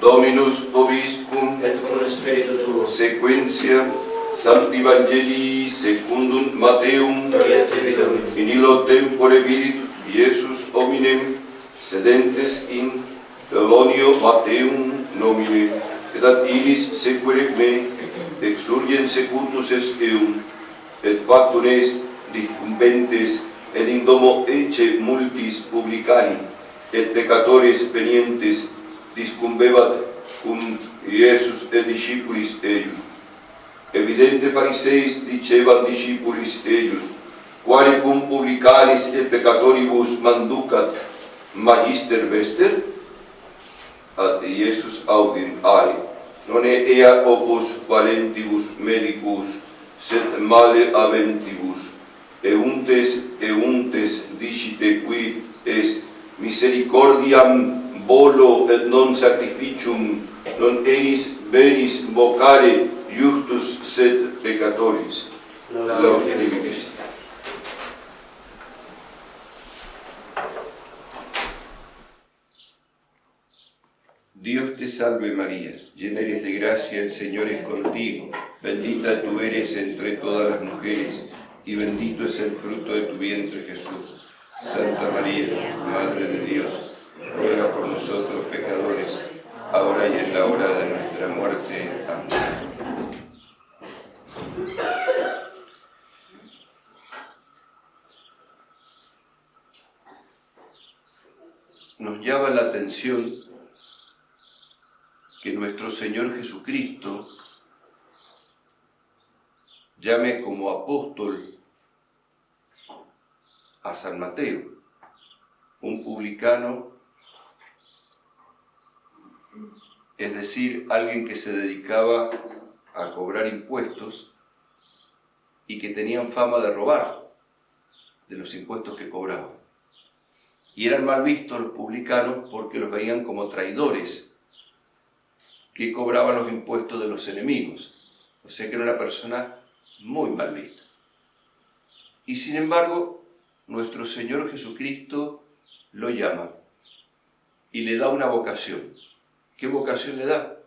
Dominus vobiscum, et cum spiritu tuo. sequentia Sancti Evangelii secundum Matteum, Gloria tibi, Domine. in illo tempore vidit Iesus hominem sedentes in Telonio Matteum nomine, et ad illis sequere me, exurgens secundus est eum, et factum est discumbentes, et in domo ecce multis publicani, et peccatores venientes, discumbebat cum Iesus et discipulis eius. Evidente Phariseis dicebat discipulis eius, quale cum publicanis et peccatoribus manducat magister vester? Ad Iesus audit are, non ea opus valentibus medicus, sed male aventibus, euntes dicite qui est misericordiam volo et non sacrificium, non enis venis vocare iuctus sed peccatoris. Laudamus tibi Christi. Dios te salve María, llena eres de gracia, el Señor es contigo, bendita tú eres entre todas las mujeres, y bendito es el fruto de tu vientre Jesús. Santa María, Madre de Dios, ruega por nosotros pecadores, ahora y en la hora de nuestra muerte. Amén. Nos llama la atención que nuestro Señor Jesucristo llame como apóstol a San Mateo, un publicano, es decir, alguien que se dedicaba a cobrar impuestos y que tenían fama de robar de los impuestos que cobraban. Y eran mal vistos los publicanos porque los veían como traidores que cobraban los impuestos de los enemigos. O sea que era una persona muy mal vista. Y sin embargo, nuestro Señor Jesucristo lo llama y le da una vocación. ¿Qué vocación le da?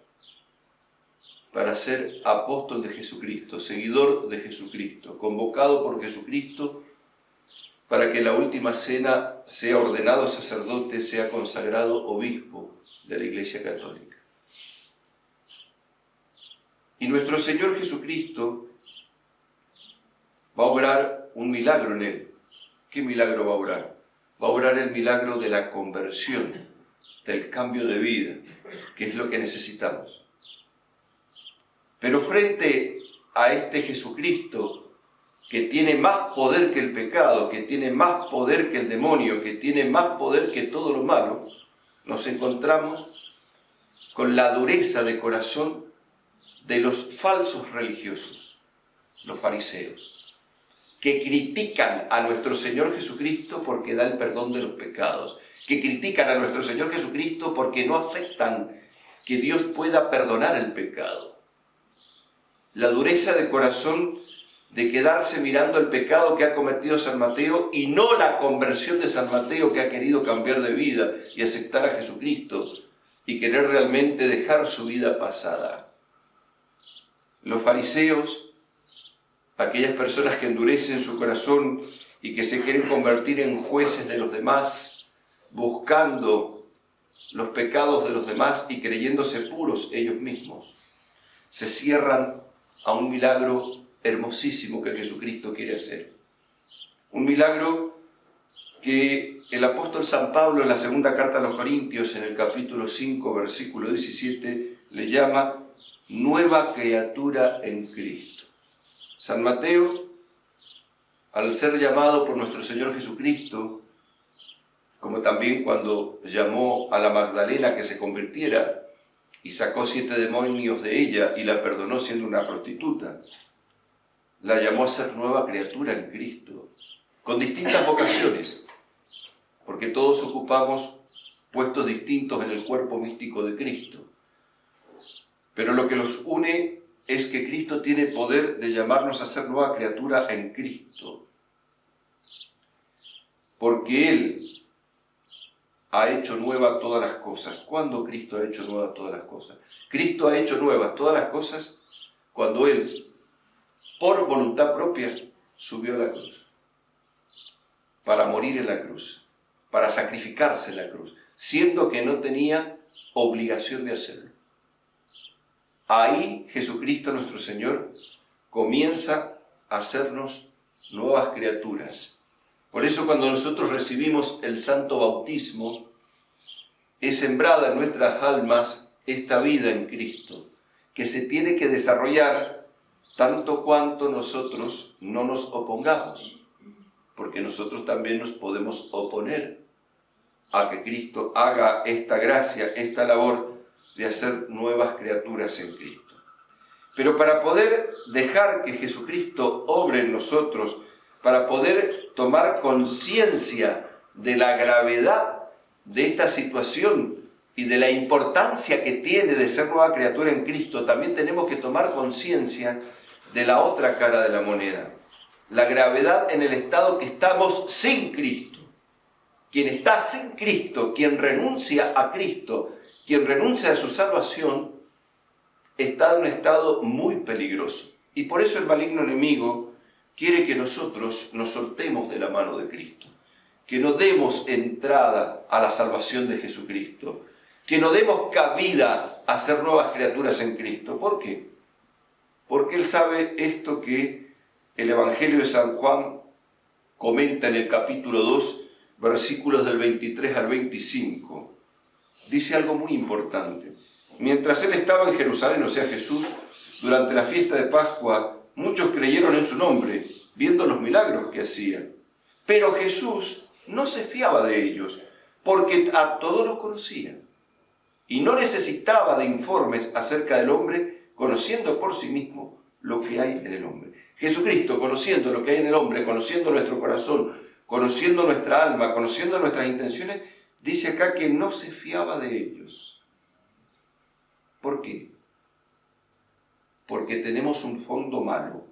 Para ser apóstol de Jesucristo, seguidor de Jesucristo, convocado por Jesucristo para que en la última cena sea ordenado sacerdote, sea consagrado obispo de la Iglesia Católica. Y nuestro Señor Jesucristo va a obrar un milagro en él. ¿Qué milagro va a obrar? Va a obrar el milagro de la conversión, del cambio de vida, que es lo que necesitamos. Pero frente a este Jesucristo, que tiene más poder que el pecado, que tiene más poder que el demonio, que tiene más poder que todo lo malo, nos encontramos con la dureza de corazón de los falsos religiosos, los fariseos, que critican a nuestro Señor Jesucristo porque da el perdón de los pecados, que critican a nuestro Señor Jesucristo porque no aceptan que Dios pueda perdonar el pecado. La dureza de corazón de quedarse mirando el pecado que ha cometido San Mateo y no la conversión de San Mateo, que ha querido cambiar de vida y aceptar a Jesucristo y querer realmente dejar su vida pasada. Los fariseos, aquellas personas que endurecen su corazón y que se quieren convertir en jueces de los demás, buscando los pecados de los demás y creyéndose puros ellos mismos, se cierran a un milagro hermosísimo que Jesucristo quiere hacer. Un milagro que el apóstol San Pablo en la segunda carta a los Corintios, en el capítulo 5, versículo 17, le llama nueva criatura en Cristo. San Mateo, al ser llamado por nuestro Señor Jesucristo, como también cuando llamó a la Magdalena que se convirtiera y sacó 7 demonios de ella y la perdonó siendo una prostituta, la llamó a ser nueva criatura en Cristo, con distintas vocaciones, porque todos ocupamos puestos distintos en el cuerpo místico de Cristo. Pero lo que los une es que Cristo tiene poder de llamarnos a ser nueva criatura en Cristo. Porque Él, ha hecho nuevas todas las cosas. ¿Cuándo Cristo ha hecho nuevas todas las cosas? Cristo ha hecho nuevas todas las cosas cuando Él, por voluntad propia, subió a la cruz. Para morir en la cruz, para sacrificarse en la cruz, siendo que no tenía obligación de hacerlo. Ahí Jesucristo nuestro Señor comienza a hacernos nuevas criaturas. Por eso cuando nosotros recibimos el santo bautismo, es sembrada en nuestras almas esta vida en Cristo, que se tiene que desarrollar tanto cuanto nosotros no nos opongamos, porque nosotros también nos podemos oponer a que Cristo haga esta gracia, esta labor de hacer nuevas criaturas en Cristo. Pero para poder dejar que Jesucristo obre en nosotros, para poder tomar conciencia de la gravedad de esta situación y de la importancia que tiene de ser nueva criatura en Cristo, también tenemos que tomar conciencia de la otra cara de la moneda, la gravedad en el estado que estamos sin Cristo. Quien está sin Cristo, quien renuncia a Cristo, quien renuncia a su salvación, está en un estado muy peligroso. Y por eso el maligno enemigo quiere que nosotros nos soltemos de la mano de Cristo, que no demos entrada a la salvación de Jesucristo, que no demos cabida a ser nuevas criaturas en Cristo. ¿Por qué? Porque Él sabe esto que el Evangelio de San Juan comenta en el capítulo 2, versículos del 23 al 25. Dice algo muy importante. Mientras Él estaba en Jerusalén, o sea Jesús, durante la fiesta de Pascua, muchos creyeron en su nombre, viendo los milagros que hacía. Pero Jesús no se fiaba de ellos, porque a todos los conocía. Y no necesitaba de informes acerca del hombre, conociendo por sí mismo lo que hay en el hombre. Jesucristo, conociendo lo que hay en el hombre, conociendo nuestro corazón, conociendo nuestra alma, conociendo nuestras intenciones, dice acá que no se fiaba de ellos. ¿Por qué? Porque tenemos un fondo malo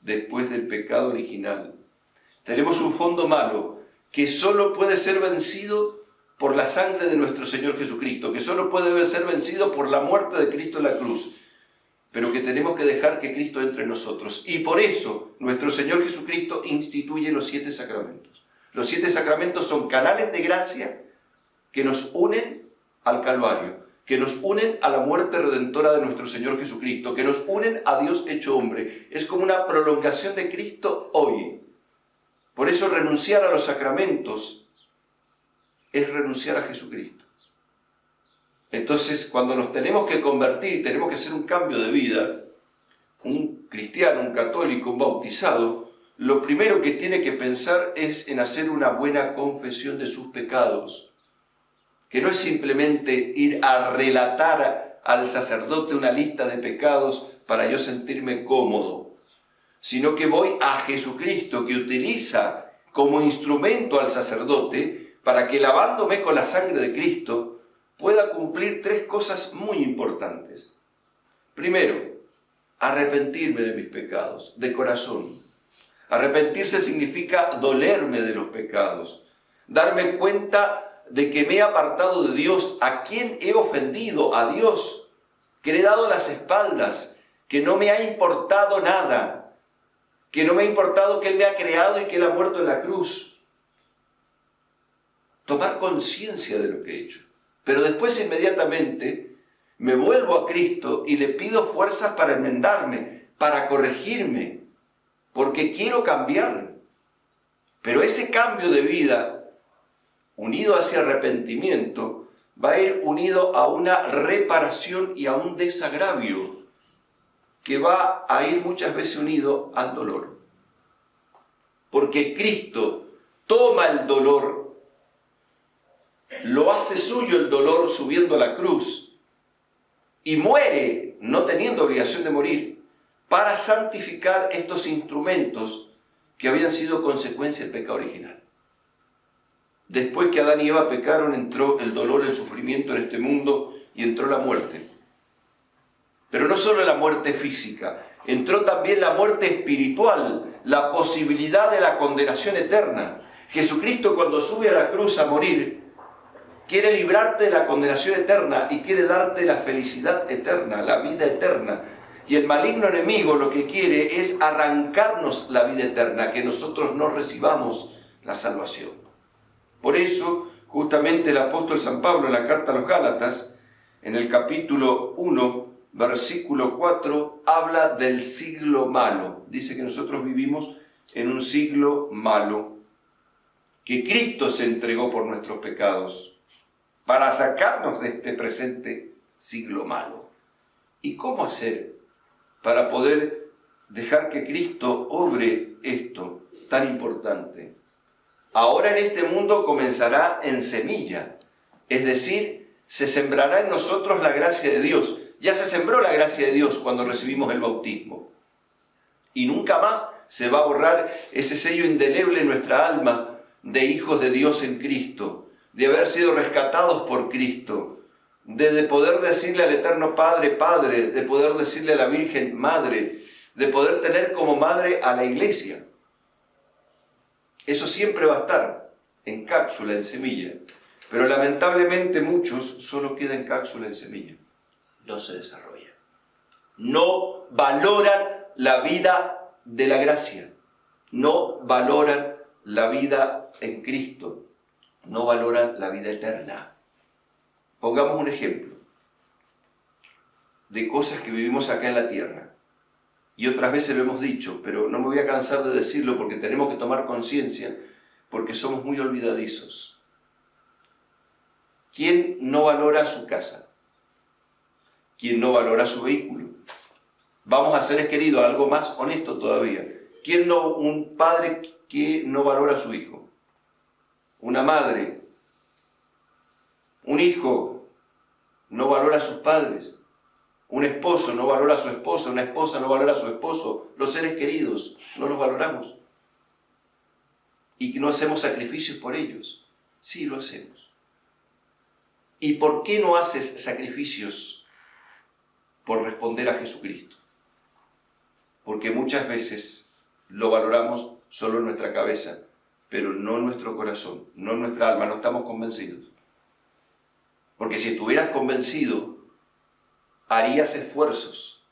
después del pecado original. Tenemos un fondo malo que solo puede ser vencido por la sangre de nuestro Señor Jesucristo, que solo puede ser vencido por la muerte de Cristo en la cruz, pero que tenemos que dejar que Cristo entre en nosotros. Y por eso nuestro Señor Jesucristo instituye los 7 sacramentos. Los 7 sacramentos son canales de gracia que nos unen al Calvario, que nos unen a la muerte redentora de nuestro Señor Jesucristo, que nos unen a Dios hecho hombre. Es como una prolongación de Cristo hoy. Por eso renunciar a los sacramentos es renunciar a Jesucristo. Entonces, cuando nos tenemos que convertir, tenemos que hacer un cambio de vida, un cristiano, un católico, un bautizado, lo primero que tiene que pensar es en hacer una buena confesión de sus pecados, que no es simplemente ir a relatar al sacerdote una lista de pecados para yo sentirme cómodo, sino que voy a Jesucristo, que utiliza como instrumento al sacerdote para que, lavándome con la sangre de Cristo, pueda cumplir 3 cosas muy importantes. Primero, arrepentirme de mis pecados, de corazón. Arrepentirse significa dolerme de los pecados, darme cuenta de que me he apartado de Dios, a quien he ofendido, a Dios, que le he dado las espaldas, que no me ha importado nada, que no me ha importado que Él me ha creado y que Él ha muerto en la cruz. Tomar conciencia de lo que he hecho. Pero después inmediatamente me vuelvo a Cristo y le pido fuerzas para enmendarme, para corregirme, porque quiero cambiar. Pero ese cambio de vida, unido a ese arrepentimiento, va a ir unido a una reparación y a un desagravio, que va a ir muchas veces unido al dolor. Porque Cristo toma el dolor, lo hace suyo el dolor subiendo a la cruz y muere, no teniendo obligación de morir, para santificar estos instrumentos que habían sido consecuencia del pecado original. Después que Adán y Eva pecaron, entró el dolor, el sufrimiento en este mundo y entró la muerte. Pero no solo la muerte física, entró también la muerte espiritual, la posibilidad de la condenación eterna. Jesucristo, cuando sube a la cruz a morir, quiere librarte de la condenación eterna y quiere darte la felicidad eterna, la vida eterna. Y el maligno enemigo lo que quiere es arrancarnos la vida eterna, que nosotros no recibamos la salvación. Por eso, justamente el apóstol San Pablo en la carta a los Gálatas, en el capítulo 1, versículo 4, habla del siglo malo. Dice que nosotros vivimos en un siglo malo, que Cristo se entregó por nuestros pecados para sacarnos de este presente siglo malo. ¿Y cómo hacer para poder dejar que Cristo obre esto tan importante? Ahora en este mundo comenzará en semilla, es decir, se sembrará en nosotros la gracia de Dios. Ya se sembró la gracia de Dios cuando recibimos el bautismo. Y nunca más se va a borrar ese sello indeleble en nuestra alma de hijos de Dios en Cristo, de haber sido rescatados por Cristo, de poder decirle al Eterno Padre, Padre, de poder decirle a la Virgen Madre, de poder tener como madre a la Iglesia. Eso siempre va a estar en cápsula, en semilla. Pero lamentablemente muchos solo quedan en cápsula, en semilla. No se desarrollan. No valoran la vida de la gracia. No valoran la vida en Cristo. No valoran la vida eterna. Pongamos un ejemplo de cosas que vivimos acá en la tierra. Y otras veces lo hemos dicho, pero no me voy a cansar de decirlo porque tenemos que tomar conciencia, porque somos muy olvidadizos. ¿Quién no valora su casa? ¿Quién no valora su vehículo? Vamos a ser, querido, algo más honesto todavía. ¿Quién no, un padre que no valora a su hijo? Una madre, un hijo no valora a sus padres. Un esposo no valora a su esposa, una esposa no valora a su esposo. Los seres queridos no los valoramos. Y que no hacemos sacrificios por ellos. Sí, lo hacemos. ¿Y por qué no haces sacrificios por responder a Jesucristo? Porque muchas veces lo valoramos solo en nuestra cabeza, pero no en nuestro corazón, no en nuestra alma, no estamos convencidos. Porque si estuvieras convencido, harías esfuerzos.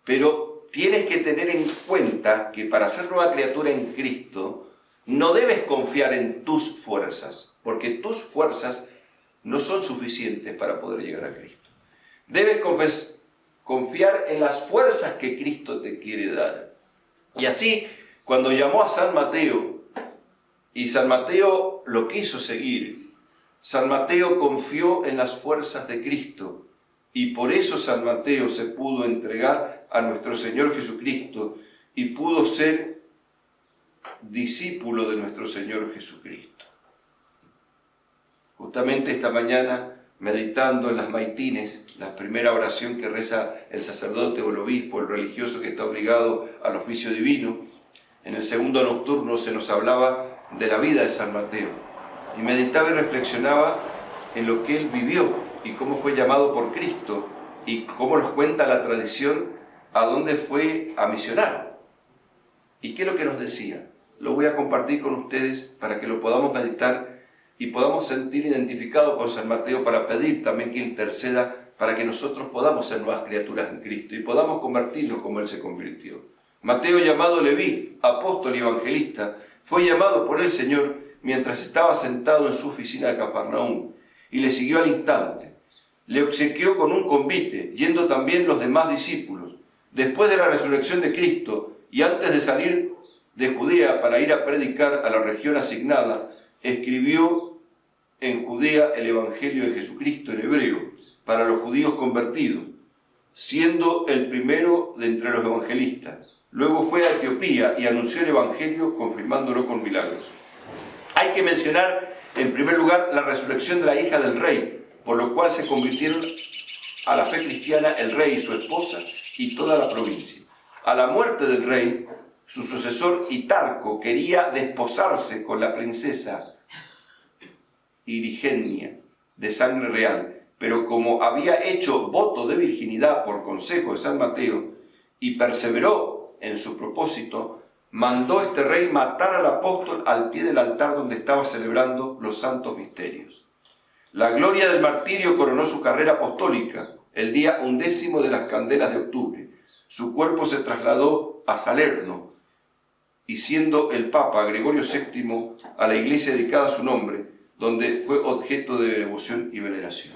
Pero tienes que tener en cuenta que para ser nueva criatura en Cristo, no debes confiar en tus fuerzas, porque tus fuerzas no son suficientes para poder llegar a Cristo. Debes confiar en las fuerzas que Cristo te quiere dar. Y así, cuando llamó a San Mateo, y San Mateo lo quiso seguir, San Mateo confió en las fuerzas de Cristo, y por eso San Mateo se pudo entregar a nuestro Señor Jesucristo, y pudo ser discípulo de nuestro Señor Jesucristo. Justamente esta mañana, meditando en las maitines, la primera oración que reza el sacerdote o el obispo, el religioso que está obligado al oficio divino, en el segundo nocturno se nos hablaba de la vida de San Mateo. Y meditaba y reflexionaba en lo que él vivió y cómo fue llamado por Cristo y cómo nos cuenta la tradición a dónde fue a misionar. ¿Y qué es lo que nos decía? Lo voy a compartir con ustedes para que lo podamos meditar y podamos sentir identificados con San Mateo para pedir también que interceda para que nosotros podamos ser nuevas criaturas en Cristo y podamos convertirnos como Él se convirtió. Mateo, llamado Leví, apóstol y evangelista, fue llamado por el Señor mientras estaba sentado en su oficina de Capernaum y le siguió al instante. Le obsequió con un convite, yendo también los demás discípulos. Después de la resurrección de Cristo y antes de salir de Judea para ir a predicar a la región asignada, escribió en Judea el Evangelio de Jesucristo en hebreo para los judíos convertidos, siendo el primero de entre los evangelistas. Luego fue a Etiopía y anunció el Evangelio confirmándolo con milagros. Hay que mencionar en primer lugar la resurrección de la hija del rey, por lo cual se convirtieron a la fe cristiana el rey y su esposa y toda la provincia. A la muerte del rey, su sucesor Hitarco quería desposarse con la princesa Irigenia de sangre real, pero como había hecho voto de virginidad por consejo de San Mateo y perseveró en su propósito, mandó este rey matar al apóstol al pie del altar donde estaba celebrando los santos misterios. La gloria del martirio coronó su carrera apostólica el día 11 de las candelas de octubre. Su cuerpo se trasladó a Salerno, y siendo el Papa Gregorio VII a la iglesia dedicada a su nombre, donde fue objeto de devoción y veneración.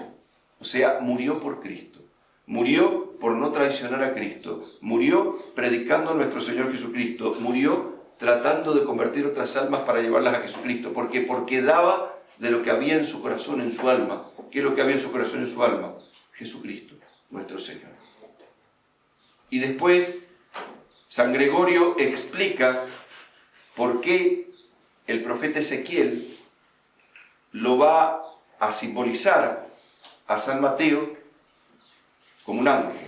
O sea, murió por Cristo. Murió por no traicionar a Cristo. Murió predicando a nuestro Señor Jesucristo. Murió tratando de convertir otras almas para llevarlas a Jesucristo. ¿Por qué? Porque daba de lo que había en su corazón, en su alma. ¿Qué es lo que había en su corazón, en su alma? Jesucristo, nuestro Señor. Y después, San Gregorio explica por qué el profeta Ezequiel lo va a simbolizar a San Mateo como un ángel,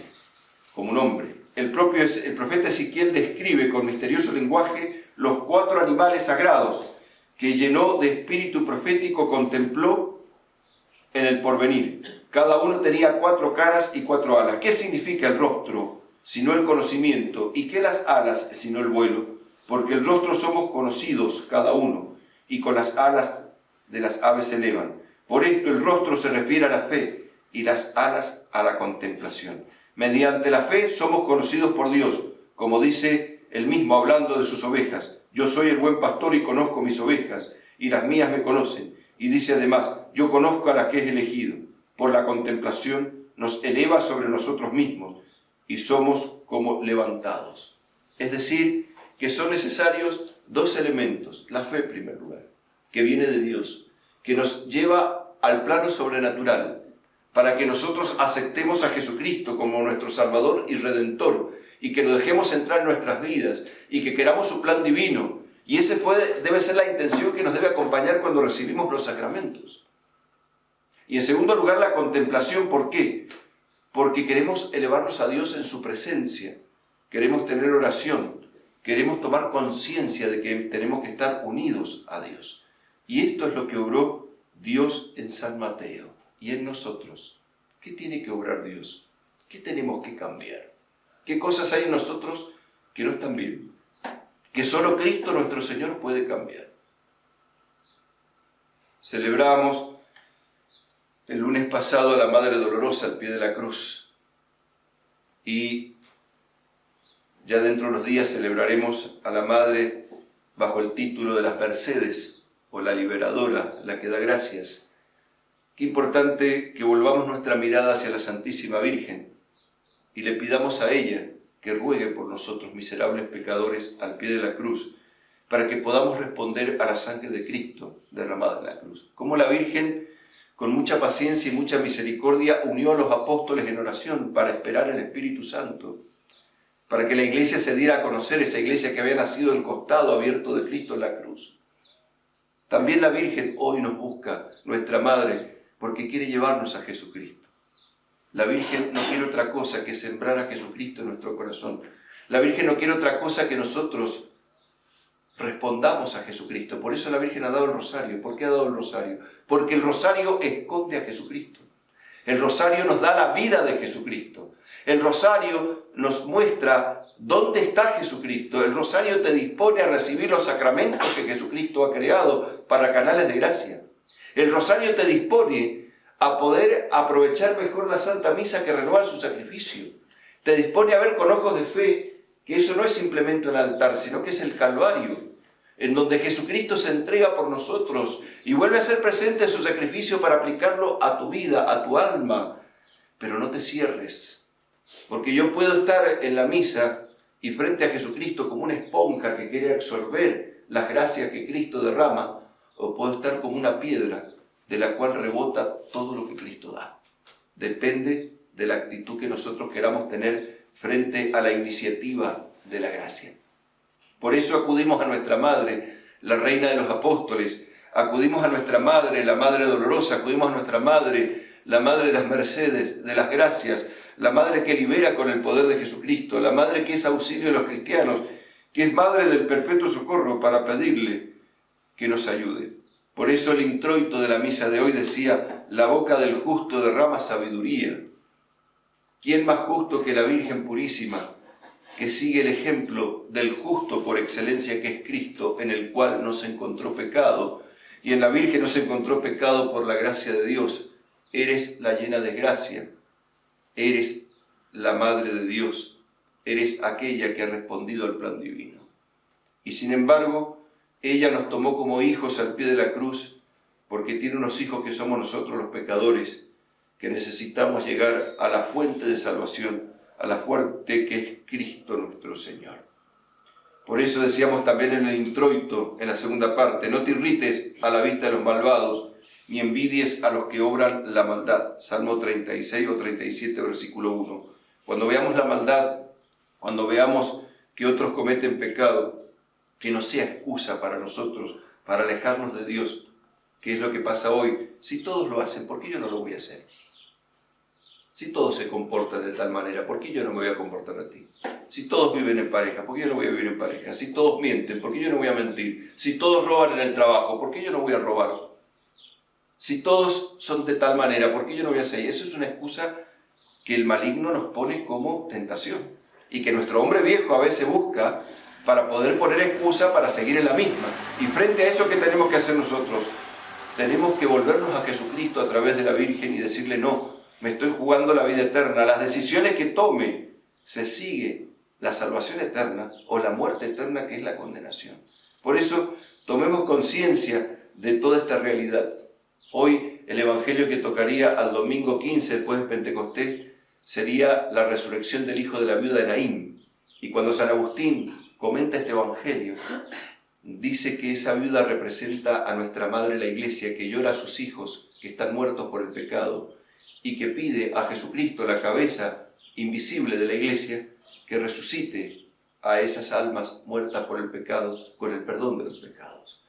como un hombre. El profeta Ezequiel describe con misterioso lenguaje los 4 animales sagrados que llenó de espíritu profético contempló en el porvenir. Cada uno tenía 4 caras y 4 alas. ¿Qué significa el rostro, sino el conocimiento? ¿Y qué las alas, sino el vuelo? Porque el rostro somos conocidos cada uno, y con las alas de las aves se elevan. Por esto el rostro se refiere a la fe, y las alas a la contemplación. Mediante la fe somos conocidos por Dios, como dice él mismo hablando de sus ovejas. Yo soy el buen pastor y conozco mis ovejas, y las mías me conocen. Y dice además, yo conozco a las que he elegido. Por la contemplación nos eleva sobre nosotros mismos, y somos como levantados. Es decir, que son necesarios 2 elementos. La fe, en primer lugar, que viene de Dios, que nos lleva al plano sobrenatural, para que nosotros aceptemos a Jesucristo como nuestro Salvador y Redentor, y que lo dejemos entrar en nuestras vidas, y que queramos su plan divino. Y ese debe ser la intención que nos debe acompañar cuando recibimos los sacramentos. Y en segundo lugar, la contemplación. ¿Por qué? Porque queremos elevarnos a Dios en su presencia, queremos tener oración, queremos tomar conciencia de que tenemos que estar unidos a Dios. Y esto es lo que obró Dios en San Mateo. Y en nosotros, ¿qué tiene que obrar Dios? ¿Qué tenemos que cambiar? ¿Qué cosas hay en nosotros que no están bien? Que solo Cristo nuestro Señor puede cambiar. Celebramos el lunes pasado a la Madre Dolorosa al pie de la cruz. Y ya dentro de unos días celebraremos a la Madre bajo el título de las Mercedes, o la Liberadora, la que da gracias. Qué importante que volvamos nuestra mirada hacia la Santísima Virgen y le pidamos a ella que ruegue por nosotros, miserables pecadores, al pie de la cruz, para que podamos responder a la sangre de Cristo derramada en la cruz. Como la Virgen, con mucha paciencia y mucha misericordia, unió a los apóstoles en oración para esperar el Espíritu Santo, para que la Iglesia se diera a conocer, esa Iglesia que había nacido del costado abierto de Cristo en la cruz. También la Virgen hoy nos busca, nuestra Madre, porque quiere llevarnos a Jesucristo. La Virgen no quiere otra cosa que sembrar a Jesucristo en nuestro corazón. La Virgen no quiere otra cosa que nosotros respondamos a Jesucristo. Por eso la Virgen ha dado el rosario. ¿Por qué ha dado el rosario? Porque el rosario esconde a Jesucristo. El rosario nos da la vida de Jesucristo. El rosario nos muestra dónde está Jesucristo. El rosario te dispone a recibir los sacramentos que Jesucristo ha creado para canales de gracia. El rosario te dispone a poder aprovechar mejor la Santa Misa que renovar su sacrificio. Te dispone a ver con ojos de fe que eso no es simplemente un altar, sino que es el Calvario, en donde Jesucristo se entrega por nosotros y vuelve a ser presente en su sacrificio para aplicarlo a tu vida, a tu alma. Pero no te cierres, porque yo puedo estar en la misa y frente a Jesucristo como una esponja que quiere absorber las gracias que Cristo derrama, o puedo estar como una piedra de la cual rebota todo lo que Cristo da. Depende de la actitud que nosotros queramos tener frente a la iniciativa de la gracia. Por eso acudimos a nuestra Madre, la Reina de los Apóstoles, acudimos a nuestra Madre, la Madre Dolorosa, acudimos a nuestra Madre, la Madre de las Mercedes, de las Gracias, la Madre que libera con el poder de Jesucristo, la Madre que es auxilio de los cristianos, que es Madre del Perpetuo Socorro, para pedirle que nos ayude. Por eso el introito de la misa de hoy decía: la boca del justo derrama sabiduría. ¿Quién más justo que la Virgen Purísima, que sigue el ejemplo del justo por excelencia que es Cristo, en el cual no se encontró pecado, y en la Virgen no se encontró pecado por la gracia de Dios. Eres la llena de gracia, eres la Madre de Dios, eres aquella que ha respondido al plan divino. Y sin embargo, ella nos tomó como hijos al pie de la cruz, porque tiene unos hijos que somos nosotros los pecadores, que necesitamos llegar a la fuente de salvación, a la fuente que es Cristo nuestro Señor. Por eso decíamos también en el introito, en la segunda parte, no te irrites a la vista de los malvados, ni envidies a los que obran la maldad. Salmo 36 o 37, versículo 1. Cuando veamos la maldad, cuando veamos que otros cometen pecado, que no sea excusa para nosotros, para alejarnos de Dios. ¿Qué es lo que pasa hoy? Si todos lo hacen, ¿por qué yo no lo voy a hacer? Si todos se comportan de tal manera, ¿por qué yo no me voy a comportar a ti? Si todos viven en pareja, ¿por qué yo no voy a vivir en pareja? Si todos mienten, ¿por qué yo no voy a mentir? Si todos roban en el trabajo, ¿por qué yo no voy a robar? Si todos son de tal manera, ¿por qué yo no voy a hacer? Eso es una excusa que el maligno nos pone como tentación y que nuestro hombre viejo a veces busca para poder poner excusa para seguir en la misma. Y frente a eso, ¿qué tenemos que hacer nosotros? Tenemos que volvernos a Jesucristo a través de la Virgen y decirle, no, me estoy jugando la vida eterna. Las decisiones que tome, se sigue la salvación eterna o la muerte eterna, que es la condenación. Por eso, tomemos conciencia de toda esta realidad. Hoy, el evangelio que tocaría al domingo 15, después de Pentecostés, sería la resurrección del hijo de la viuda de Naín. Y cuando San Agustín comenta este evangelio, dice que esa viuda representa a nuestra Madre la Iglesia, que llora a sus hijos que están muertos por el pecado y que pide a Jesucristo, la cabeza invisible de la Iglesia, que resucite a esas almas muertas por el pecado con el perdón de los pecados.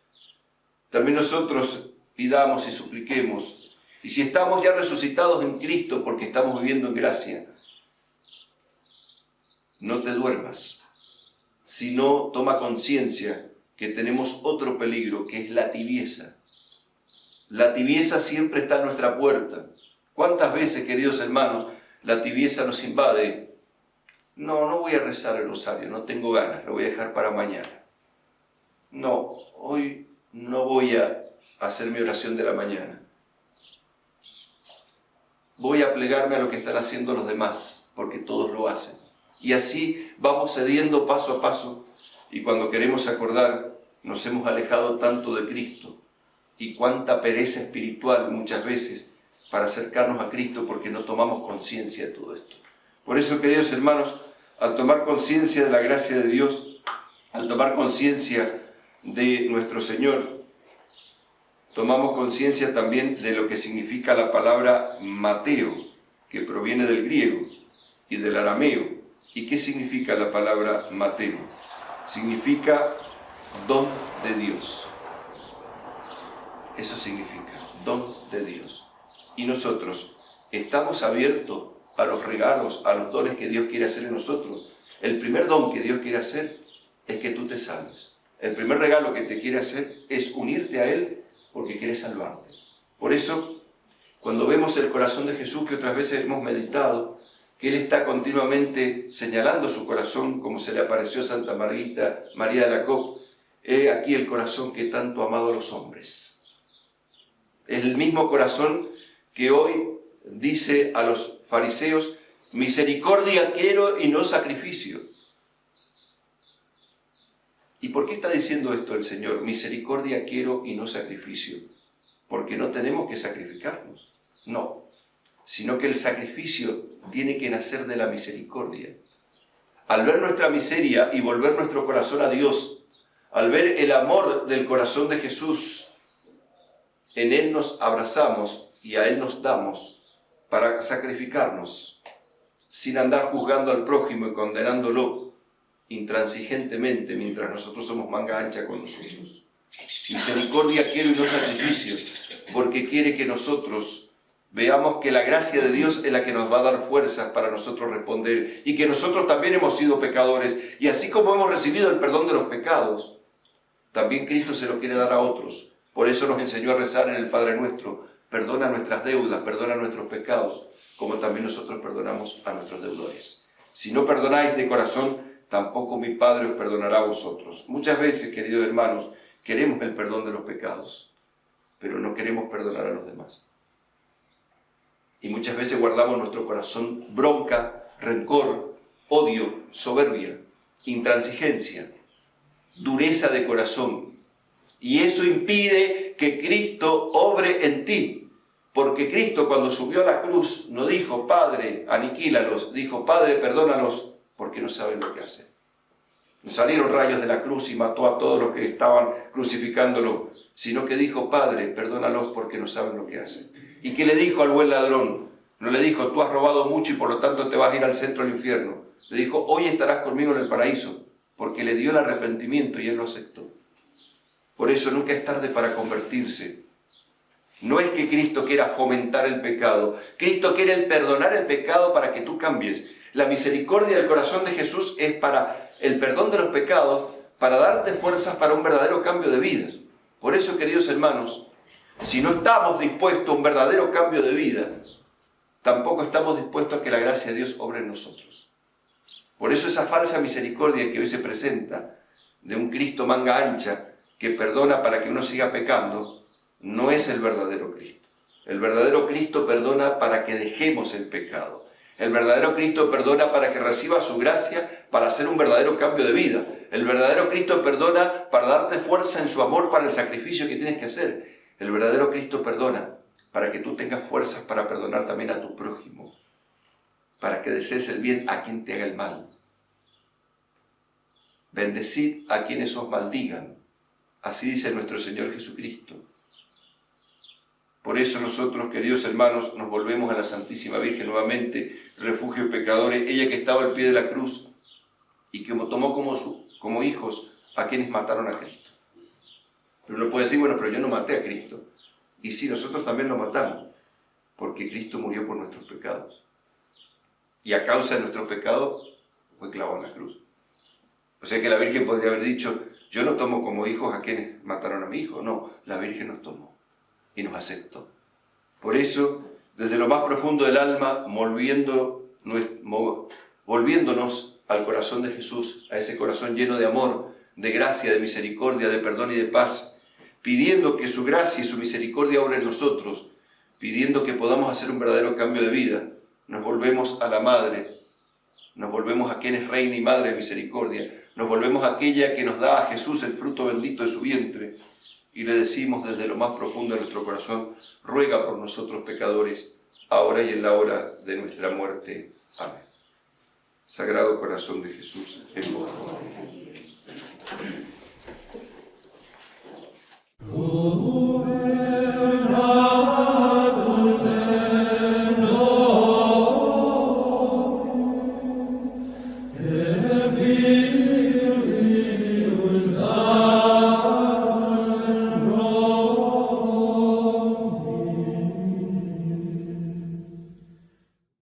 También nosotros pidamos y supliquemos, y si estamos ya resucitados en Cristo porque estamos viviendo en gracia, no te duermas, sino toma conciencia que tenemos otro peligro, que es la tibieza. La tibieza siempre está en nuestra puerta. ¿Cuántas veces, queridos hermanos, la tibieza nos invade? No voy a rezar el rosario, no tengo ganas, lo voy a dejar para mañana. No, hoy no voy a hacer mi oración de la mañana. Voy a plegarme a lo que están haciendo los demás, porque todos lo hacen. Y así vamos cediendo paso a paso, y cuando queremos acordar, nos hemos alejado tanto de Cristo, y cuánta pereza espiritual muchas veces para acercarnos a Cristo, porque no tomamos conciencia de todo esto. Por eso, queridos hermanos, al tomar conciencia de la gracia de Dios, al tomar conciencia de nuestro Señor, tomamos conciencia también de lo que significa la palabra Mateo, que proviene del griego y del arameo. ¿Y qué significa la palabra Mateo? Significa don de Dios. Eso significa don de Dios. Y nosotros estamos abiertos a los regalos, a los dones que Dios quiere hacer en nosotros. El primer don que Dios quiere hacer es que tú te salves. El primer regalo que te quiere hacer es unirte a Él porque quiere salvarte. Por eso, cuando vemos el corazón de Jesús, que otras veces hemos meditado, que Él está continuamente señalando su corazón, como se le apareció a Santa María de la Coque, he aquí el corazón que tanto ha amado a los hombres. Es el mismo corazón que hoy dice a los fariseos, misericordia quiero y no sacrificio. ¿Y por qué está diciendo esto el Señor? Misericordia quiero y no sacrificio. Porque no tenemos que sacrificarnos. No, sino que el sacrificio tiene que nacer de la misericordia. Al ver nuestra miseria y volver nuestro corazón a Dios, al ver el amor del corazón de Jesús, en Él nos abrazamos y a Él nos damos para sacrificarnos, sin andar juzgando al prójimo y condenándolo intransigentemente mientras nosotros somos manga ancha con nosotros. Misericordia quiero y no sacrificio, porque quiere que nosotros veamos que la gracia de Dios es la que nos va a dar fuerzas para nosotros responder, y que nosotros también hemos sido pecadores, y así como hemos recibido el perdón de los pecados, también Cristo se lo quiere dar a otros. Por eso nos enseñó a rezar en el Padre Nuestro: perdona nuestras deudas, perdona nuestros pecados, como también nosotros perdonamos a nuestros deudores. Si no perdonáis de corazón, tampoco mi Padre os perdonará a vosotros. Muchas veces, queridos hermanos, queremos el perdón de los pecados, pero no queremos perdonar a los demás. Y muchas veces guardamos en nuestro corazón bronca, rencor, odio, soberbia, intransigencia, dureza de corazón. Y eso impide que Cristo obre en ti. Porque Cristo, cuando subió a la cruz, no dijo, Padre, aniquílalos, dijo, Padre, perdónalos, porque no saben lo que hacen. No salieron rayos de la cruz y mató a todos los que estaban crucificándolo, sino que dijo, Padre, perdónalos porque no saben lo que hacen. ¿Y qué le dijo al buen ladrón? No le dijo, tú has robado mucho y por lo tanto te vas a ir al centro del infierno. Le dijo, hoy estarás conmigo en el paraíso, porque le dio el arrepentimiento y él lo aceptó. Por eso nunca es tarde para convertirse. No es que Cristo quiera fomentar el pecado. Cristo quiere perdonar el pecado para que tú cambies. La misericordia del corazón de Jesús es para el perdón de los pecados, para darte fuerzas para un verdadero cambio de vida. Por eso, queridos hermanos, si no estamos dispuestos a un verdadero cambio de vida, tampoco estamos dispuestos a que la gracia de Dios obre en nosotros. Por eso esa falsa misericordia que hoy se presenta, de un Cristo manga ancha, que perdona para que uno siga pecando, no es el verdadero Cristo. El verdadero Cristo perdona para que dejemos el pecado. El verdadero Cristo perdona para que reciba su gracia para hacer un verdadero cambio de vida. El verdadero Cristo perdona para darte fuerza en su amor para el sacrificio que tienes que hacer. El verdadero Cristo perdona para que tú tengas fuerzas para perdonar también a tu prójimo, para que desees el bien a quien te haga el mal. Bendecid a quienes os maldigan. Así dice nuestro Señor Jesucristo. Por eso nosotros, queridos hermanos, nos volvemos a la Santísima Virgen nuevamente, refugio de pecadores, ella que estaba al pie de la cruz y que tomó como hijos a quienes mataron a Cristo. Pero uno puede decir, bueno, pero yo no maté a Cristo. Y sí, nosotros también lo matamos, porque Cristo murió por nuestros pecados. Y a causa de nuestros pecados fue clavado en la cruz. O sea que la Virgen podría haber dicho, yo no tomo como hijos a quienes mataron a mi hijo. No, la Virgen nos tomó y nos aceptó. Por eso, desde lo más profundo del alma, volviéndonos al corazón de Jesús, a ese corazón lleno de amor, de gracia, de misericordia, de perdón y de paz, pidiendo que su gracia y su misericordia obren en nosotros, pidiendo que podamos hacer un verdadero cambio de vida, nos volvemos a la Madre, nos volvemos a quien es Reina y Madre de Misericordia, nos volvemos a aquella que nos da a Jesús el fruto bendito de su vientre, y le decimos desde lo más profundo de nuestro corazón, ruega por nosotros pecadores, ahora y en la hora de nuestra muerte. Amén. Sagrado Corazón de Jesús, en vos.